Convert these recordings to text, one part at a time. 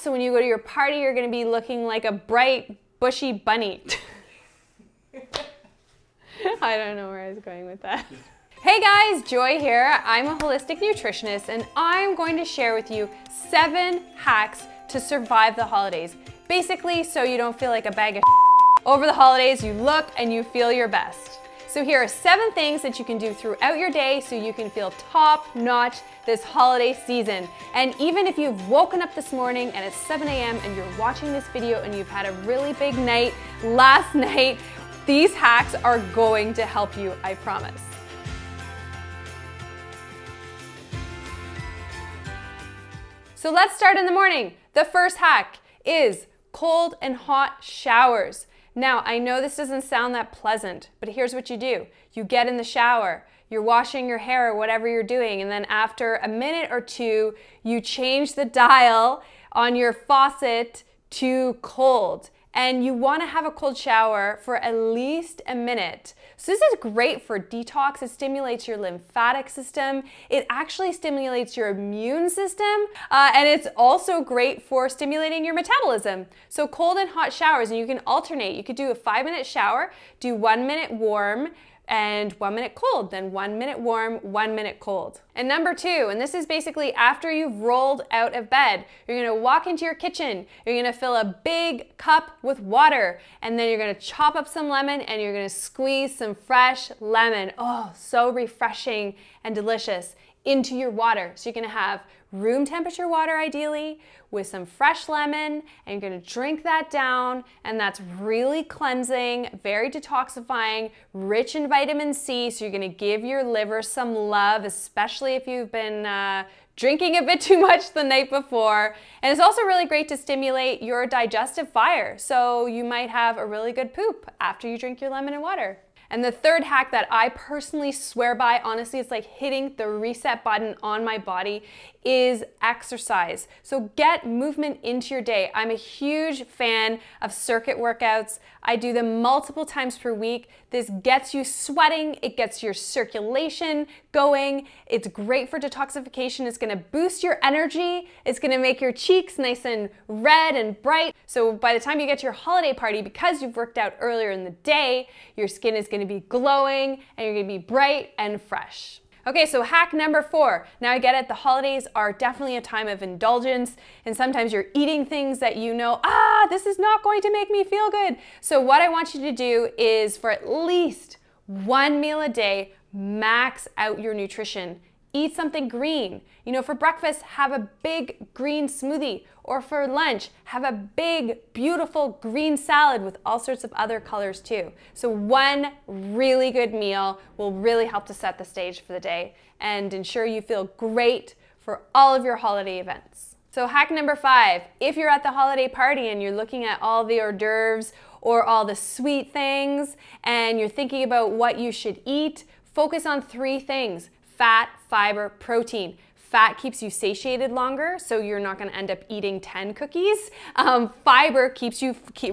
so when you go to your party, you're gonna be looking like a bright, bushy bunny. I don't know where I was going with that. Hey guys, Joy here. I'm a holistic nutritionist and I'm going to share with you 7 hacks to survive the holidays. Basically, so you don't feel like a bag of over the holidays, you look and you feel your best. So here are 7 things that you can do throughout your day so you can feel top notch this holiday season. And even if you've woken up this morning and it's 7 a.m. and you're watching this video and you've had a really big night last night, these hacks are going to help you, I promise. So let's start in the morning. The first hack is cold and hot showers. Now, I know this doesn't sound that pleasant, but here's what you do. You get in the shower, you're washing your hair or whatever you're doing, and then after a minute or two, you change the dial on your faucet to cold. And you want to have a cold shower for at least a minute. So this is great for detox. It stimulates your lymphatic system. It actually stimulates your immune system. And it's also great for stimulating your metabolism. So cold and hot showers, and you can alternate. You could do a 5-minute shower, do 1 minute warm, and 1 minute cold, then 1 minute warm, 1 minute cold. And number 2, and this is basically after you've rolled out of bed, you're gonna walk into your kitchen, you're gonna fill a big cup with water, and then you're gonna chop up some lemon and you're gonna squeeze some fresh lemon. Oh, so refreshing and delicious into your water. So you're gonna have room temperature water ideally with some fresh lemon, and you're gonna drink that down, and that's really cleansing, very detoxifying, rich in vitamin C, so you're gonna give your liver some love, especially if you've been drinking a bit too much the night before. And it's also really great to stimulate your digestive fire, so you might have a really good poop after you drink your lemon and water. And the third hack that I personally swear by, honestly, it's like hitting the reset button on my body, is exercise. So get movement into your day. I'm a huge fan of circuit workouts. I do them multiple times per week. This gets you sweating, it gets your circulation going. It's great for detoxification. It's gonna boost your energy. It's gonna make your cheeks nice and red and bright. So by the time you get to your holiday party, because you've worked out earlier in the day, your skin is gonna be glowing and you're gonna be bright and fresh. Okay, so hack number 4. Now I get it, the holidays are definitely a time of indulgence, and sometimes you're eating things that you know, this is not going to make me feel good. So what I want you to do is, for at least 1 meal a day, max out your nutrition. Eat something green. You know, for breakfast, have a big green smoothie. Or for lunch, have a big, beautiful green salad with all sorts of other colors too. So 1 really good meal will really help to set the stage for the day and ensure you feel great for all of your holiday events. So hack number 5, if you're at the holiday party and you're looking at all the hors d'oeuvres or all the sweet things and you're thinking about what you should eat, focus on 3 things: fat, fiber, protein. Fat keeps you satiated longer, so you're not gonna end up eating 10 cookies. Fiber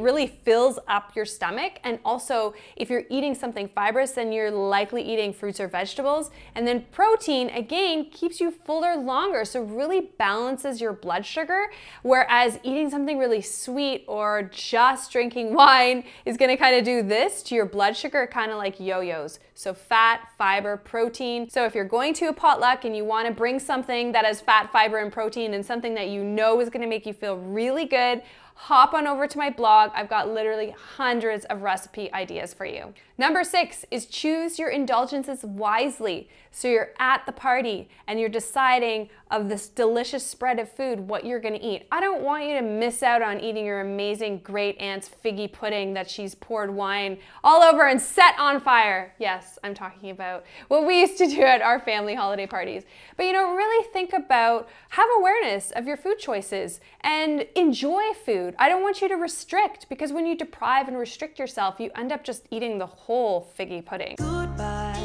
really fills up your stomach, and also if you're eating something fibrous, then you're likely eating fruits or vegetables. And then protein, again, keeps you fuller longer, so really balances your blood sugar, whereas eating something really sweet or just drinking wine is gonna kind of do this to your blood sugar, kind of like yo-yos. So fat, fiber, protein. So if you're going to a potluck and you wanna bring something that has fat, fiber, and protein, and something that you know is gonna make you feel really good, hop on over to my blog. I've got literally hundreds of recipe ideas for you. Number 6 is choose your indulgences wisely. So you're at the party and you're deciding of this delicious spread of food, what you're gonna eat. I don't want you to miss out on eating your amazing great aunt's figgy pudding that she's poured wine all over and set on fire. Yes, I'm talking about what we used to do at our family holiday parties. But you know, really think about, have awareness of your food choices and enjoy food. I don't want you to restrict, because when you deprive and restrict yourself, you end up just eating the whole figgy pudding. Goodbye,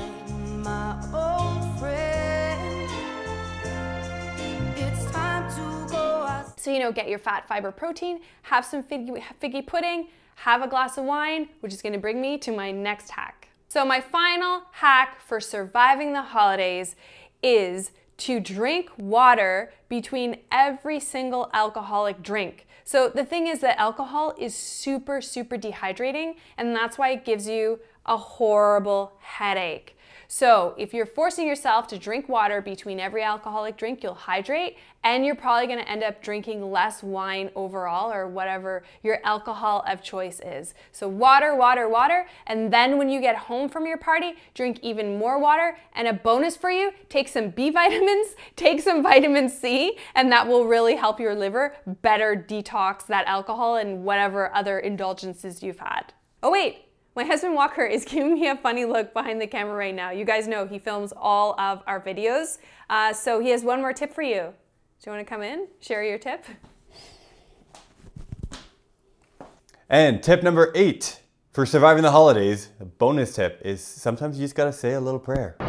my old friend. It's time to go out. So, you know, get your fat, fiber, protein, have some figgy pudding, have a glass of wine, which is gonna bring me to my next hack. So my final hack for surviving the holidays is to drink water between every single alcoholic drink. So the thing is that alcohol is super, super dehydrating, and that's why it gives you a horrible headache. So if you're forcing yourself to drink water between every alcoholic drink, you'll hydrate, and you're probably gonna end up drinking less wine overall, or whatever your alcohol of choice is. So water, water, water, and then when you get home from your party, drink even more water, and a bonus for you, take some B vitamins, take some vitamin C, and that will really help your liver better detox that alcohol and whatever other indulgences you've had. Oh wait, my husband Walker is giving me a funny look behind the camera right now. You guys know he films all of our videos. So he has one more tip for you. Do you want to come in, share your tip? And tip number 8 for surviving the holidays, a bonus tip is sometimes you just gotta say a little prayer. So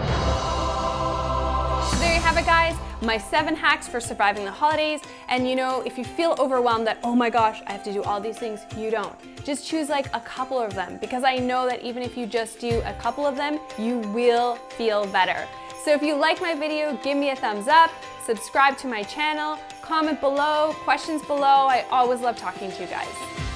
there you have it, guys. My 7 hacks for surviving the holidays. And you know, if you feel overwhelmed that, oh my gosh, I have to do all these things, you don't. Just choose like a couple of them, because I know that even if you just do a couple of them, you will feel better. So if you like my video, give me a thumbs up, subscribe to my channel, comment below, questions below. I always love talking to you guys.